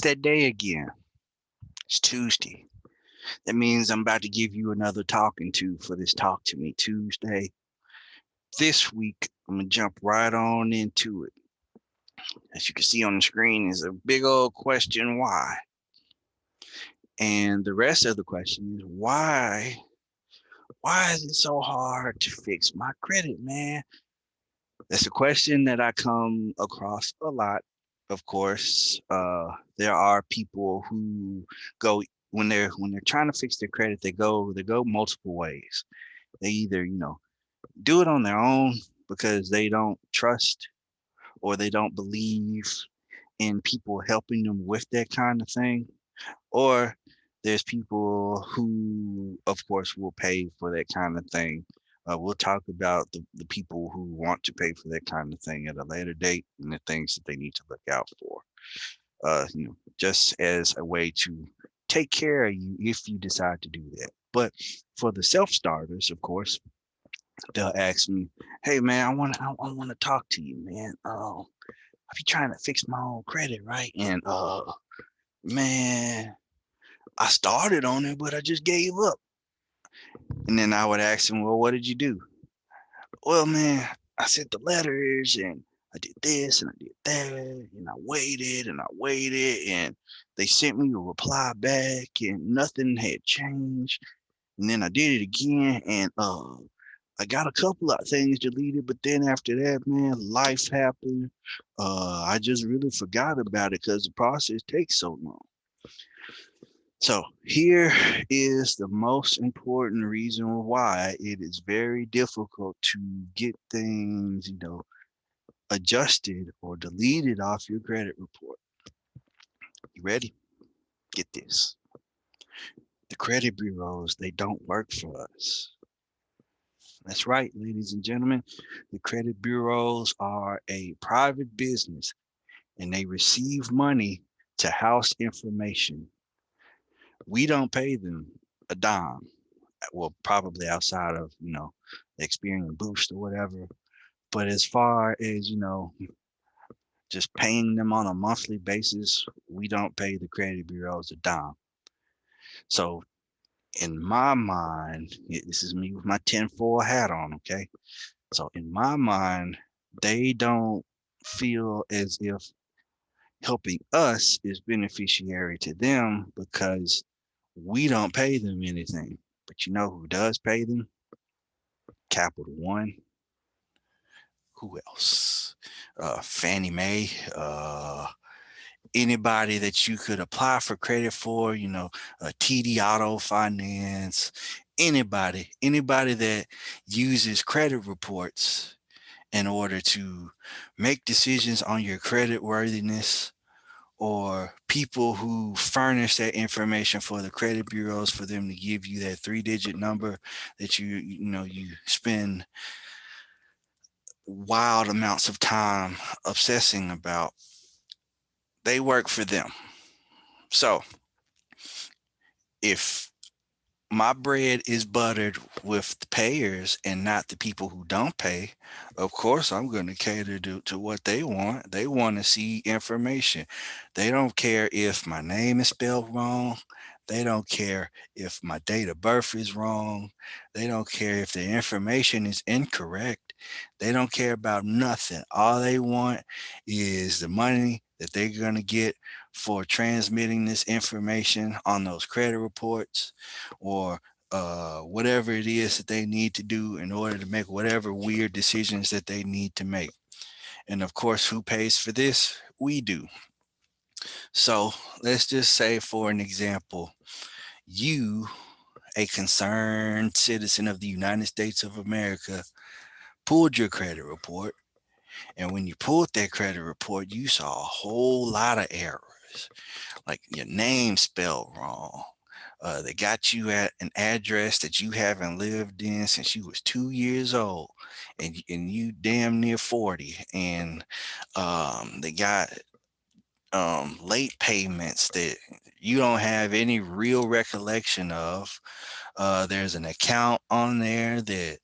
that day again. It's Tuesday. That means I'm about to give you another talking to for this Talk to Me Tuesday. This week, I'm going to jump right on into it. As you can see on the screen is a big old question, why? And the rest of the question is, why? Why is it so hard to fix my credit, man? That's a question that I come across a lot. Of course, there are people who go when they're trying to fix their credit, they go multiple ways. They either do it on their own because they don't trust or they don't believe in people helping them with that kind of thing, or there's people who, of course, will pay for that kind of thing. We'll talk about the people who want to pay for that kind of thing at a later date and the things that they need to look out for. Just as a way to take care of you if you decide to do that. But for the self starters, of course, they'll ask me, "Hey man, I want to talk to you, man. I've been trying to fix my own credit, right? And man, I started on it, but I just gave up." And then I would ask them, "Well, what did you do?" "Well, man, I sent the letters and I did this and I did that and I waited and they sent me a reply back and nothing had changed. And then I did it again and I got a couple of things deleted, but then after that, man, life happened. I just really forgot about it because the process takes so long." So here is the most important reason why it is very difficult to get things, adjusted or deleted off your credit report. You ready? Get this. The credit bureaus, they don't work for us. That's right, ladies and gentlemen. The credit bureaus are a private business and they receive money to house information. We don't pay them a dime. Well, probably outside of, the Experian Boost or whatever. But as far as, just paying them on a monthly basis, we don't pay the credit bureaus a dime. So in my mind, this is me with my tinfoil hat on, okay? So in my mind, they don't feel as if helping us is beneficiary to them because we don't pay them anything. But you know who does pay them? Capital One. Who else? Fannie Mae. Anybody that you could apply for credit for, TD Auto Finance, anybody that uses credit reports in order to make decisions on your credit worthiness, or people who furnish that information for the credit bureaus for them to give you that three-digit number that you spend wild amounts of time obsessing about. They work for them. So if my bread is buttered with the payers and not the people who don't pay, of course I'm going to cater to what they want. They want to see information. They don't care if my name is spelled wrong. They don't care if my date of birth is wrong. They don't care if the information is incorrect. They don't care about nothing. All they want is the money that they're going to get for transmitting this information on those credit reports, or whatever it is that they need to do in order to make whatever weird decisions that they need to make. And of course, who pays for this? We do. So let's just say, for an example, you, a concerned citizen of the United States of America, pulled your credit report. And when you pulled that credit report, you saw a whole lot of errors, like your name spelled wrong. They got you at an address that you haven't lived in since you was 2 years old, and you damn near 40. And they got late payments that you don't have any real recollection of. There's an account on there that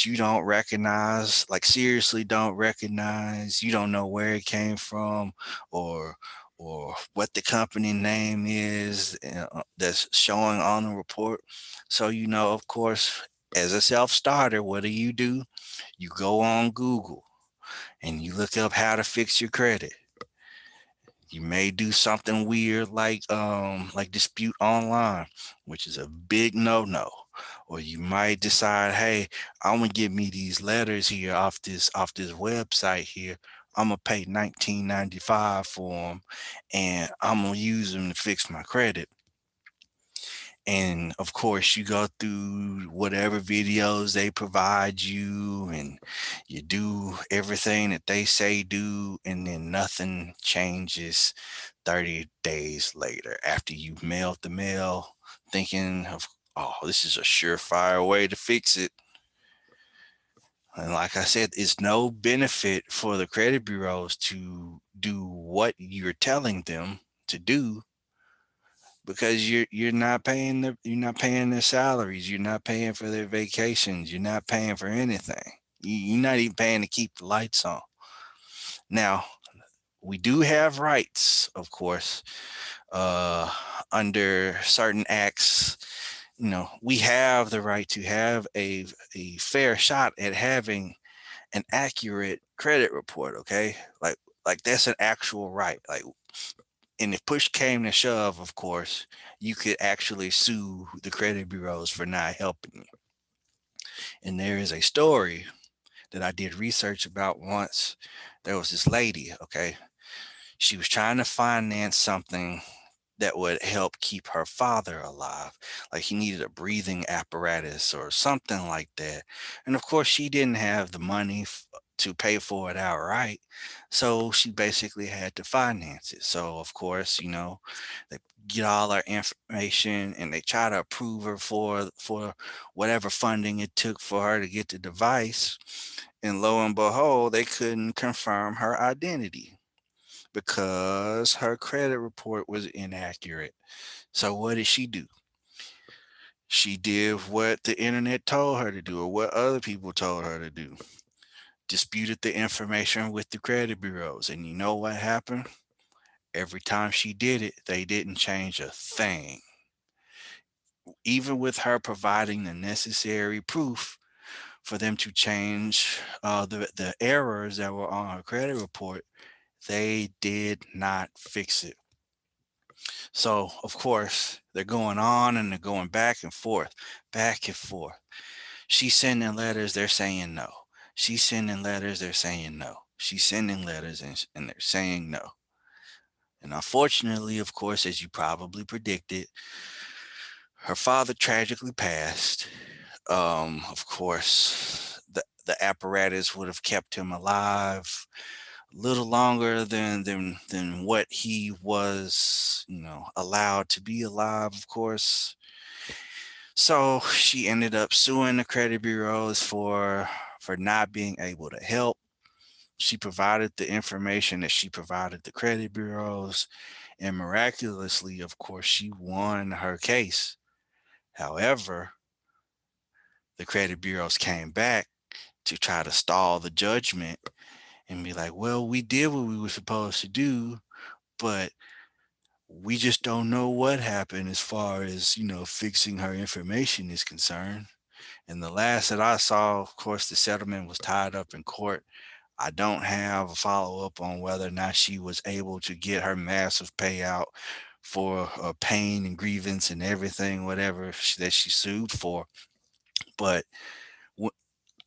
you don't recognize, like seriously don't recognize. You don't know where it came from, or or what the company name is that's showing on the report. So, of course, as a self starter, what do? You go on Google and you look up how to fix your credit. You may do something weird like dispute online, which is a big no-no. Or you might decide, hey, I'm gonna get me these letters here off this website here. I'm gonna pay 19.95 for them, and I'm gonna use them to fix my credit. And of course, you go through whatever videos they provide you, and you do everything that they say do, and then nothing changes 30 days later after you've mailed the mail, thinking of, oh, this is a surefire way to fix it. And like I said, it's no benefit for the credit bureaus to do what you're telling them to do, because you're not paying their salaries, you're not paying for their vacations, you're not paying for anything. You're not even paying to keep the lights on. Now, we do have rights, of course, uh, under certain acts. We have the right to have a fair shot at having an accurate credit report. Okay, like that's an actual right. Like, and if push came to shove, of course, you could actually sue the credit bureaus for not helping you. And there is a story that I did research about once. There was this lady, okay? She was trying to finance something that would help keep her father alive. Like he needed a breathing apparatus or something like that. And of course, she didn't have the money to pay for it outright. So she basically had to finance it. So, of course, they get all her information and they try to approve her for whatever funding it took for her to get the device. And lo and behold, they couldn't confirm her identity because her credit report was inaccurate. So what did she do? She did what the internet told her to do, or what other people told her to do. Disputed the information with the credit bureaus. And you know what happened? Every time she did it, they didn't change a thing. Even with her providing the necessary proof for them to change the errors that were on her credit report, they did not fix it. So, of course, they're going on and they're going back and forth, back and forth. She's sending letters, they're saying no. She's sending letters, they're saying no. She's sending letters and they're saying no. And unfortunately, of course, as you probably predicted, her father tragically passed. Of course, the apparatus would have kept him alive a little longer than what he was, allowed to be alive, of course. So she ended up suing the credit bureaus for not being able to help. She provided the information that she provided the credit bureaus, and miraculously, of course, she won her case. However, the credit bureaus came back to try to stall the judgment and be like, well, we did what we were supposed to do, but we just don't know what happened as far as, fixing her information is concerned. And the last that I saw, of course, the settlement was tied up in court. I don't have a follow up on whether or not she was able to get her massive payout for pain and grievance and everything, whatever that she sued for. But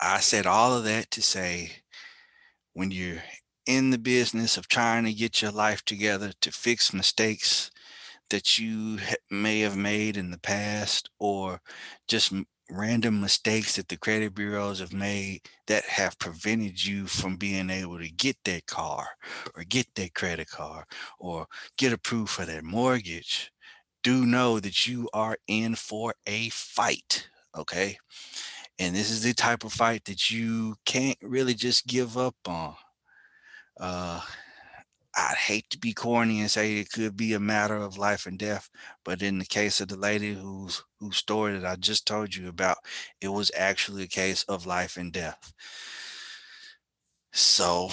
I said all of that to say, when you're in the business of trying to get your life together to fix mistakes that you may have made in the past, or just random mistakes that the credit bureaus have made that have prevented you from being able to get that car or get that credit card or get approved for that mortgage, do know that you are in for a fight. Okay. And this is the type of fight that you can't really just give up on. Uh, I'd hate to be corny and say it could be a matter of life and death, but in the case of the lady whose story that I just told you about, it was actually a case of life and death. So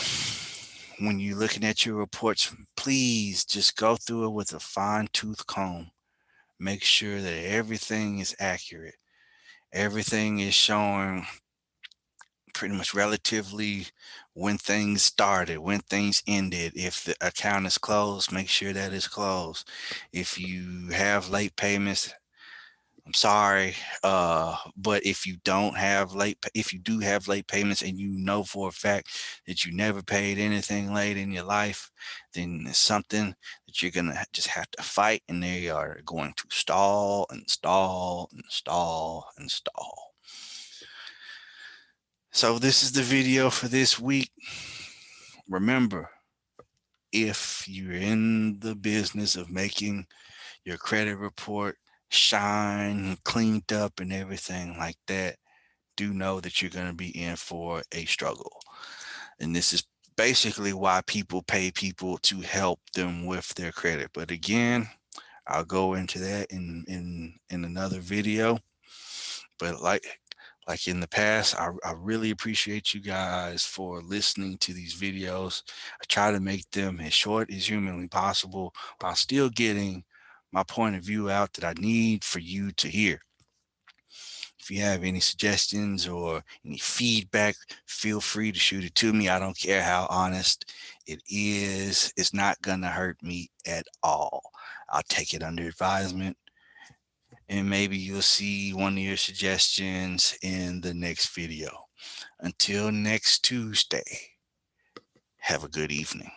when you're looking at your reports, please just go through it with a fine-tooth comb. Make sure that everything is accurate. Everything is showing pretty much relatively when things started, when things ended. If the account is closed, make sure that it's closed. If you have late payments, I'm sorry, but if you don't have if you do have late payments and you know for a fact that you never paid anything late in your life, then it's something that you're gonna just have to fight, and they are going to stall and stall and stall and stall. So this is the video for this week. Remember, if you're in the business of making your credit report shine, cleaned up and everything like that, do know that you're going to be in for a struggle. And this is basically why people pay people to help them with their credit. But again, I'll go into that in another video. But like in the past, I really appreciate you guys for listening to these videos. I try to make them as short as humanly possible while still getting my point of view out that I need for you to hear. If you have any suggestions or any feedback, feel free to shoot it to me. I don't care how honest it is. It's not going to hurt me at all. I'll take it under advisement, and maybe you'll see one of your suggestions in the next video. Until next Tuesday, have a good evening.